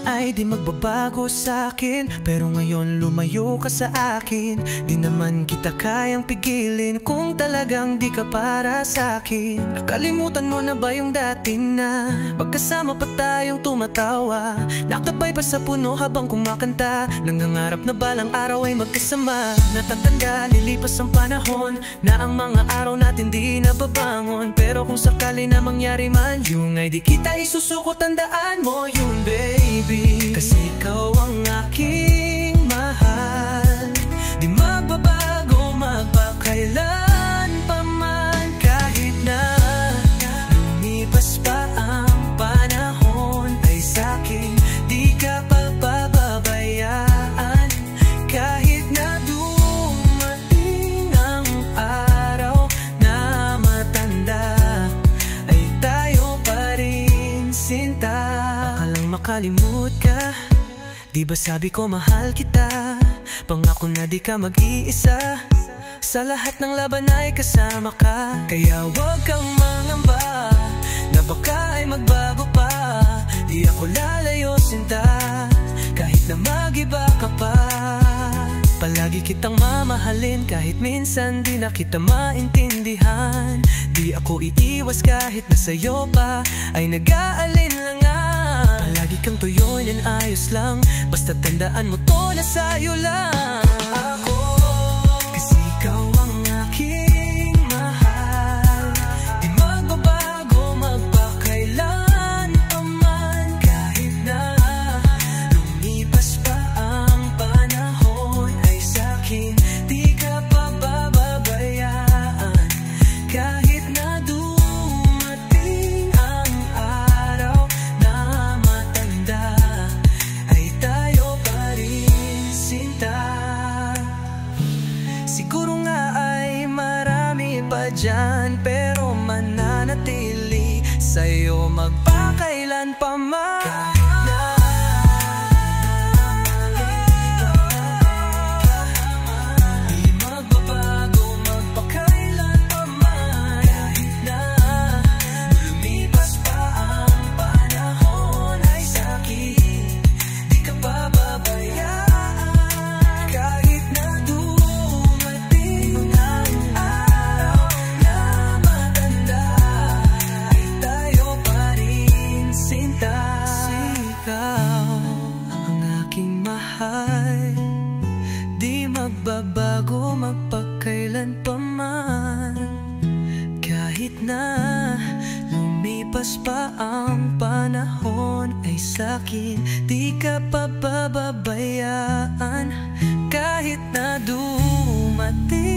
na ay di magbabago sa'kin, pero ngayon lumayo ka sa akin. Di naman kita kayang pigilin kung talagang di ka para sa'kin. Nakalimutan mo na ba yung dati na magkasama pa tayong tumatawa, naktabay pa sa puno habang kumakanta, nangangarap na balang araw ay magkasama. Natatanda, lilipas ang panahon na ang mga araw natin di nababangon, pero kung sakali na mangyari man yung ay di kita isusuko, tandaan mo yun baby. Kasi ikaw ang aking mahal, di magbabago magpakailan pa man. Kahit na lumipas pa ang panahon ay sa'kin di ka pa pababayaan. Kahit na dumating ang araw na matanda ay tayo pa rin sinta. Akalang makalimut ka, di ba sabi ko mahal kita? Pangako na di ka mag-iisa, sa lahat ng laban ay kasama ka. Kaya huwag kang mangamba na baka ay magbago pa, di ako lalayo sinta kahit na mag-iba ka pa. Palagi kitang mamahalin kahit minsan di na kita maintindihan. Di ako iiwas kahit na sa'yo pa ay nag-aalinlangan. Palagi kang tuyo yan ayos lang, basta tandaan mo to na sa'yo lang ako. Kasi ikaw ang aking mahal, di magbabago magpakailan pa man. Kahit na lumipas pa ang panahon ay sa'kin di ka pa bababayaan. Kahit na dumating ang araw na matanda ay tayo pa rin sinta. Siguro nga ay marami pa dyan, pero mananatili sa'yo magpakailan pa man. Kahit na di magbabago magpakailan pa man. Kahit na lumipas pa ang panahon ay sa'kin di ka pa babayaan. Kahit na dumating ang araw na matanda ay tayo pa rin sinta. Ikaw ang aking mahal, di magbabago magpakailan pa man. Kahit na lumipas pa ang panahon ay sa'kin di ka pa bababayaan. Kahit na dumating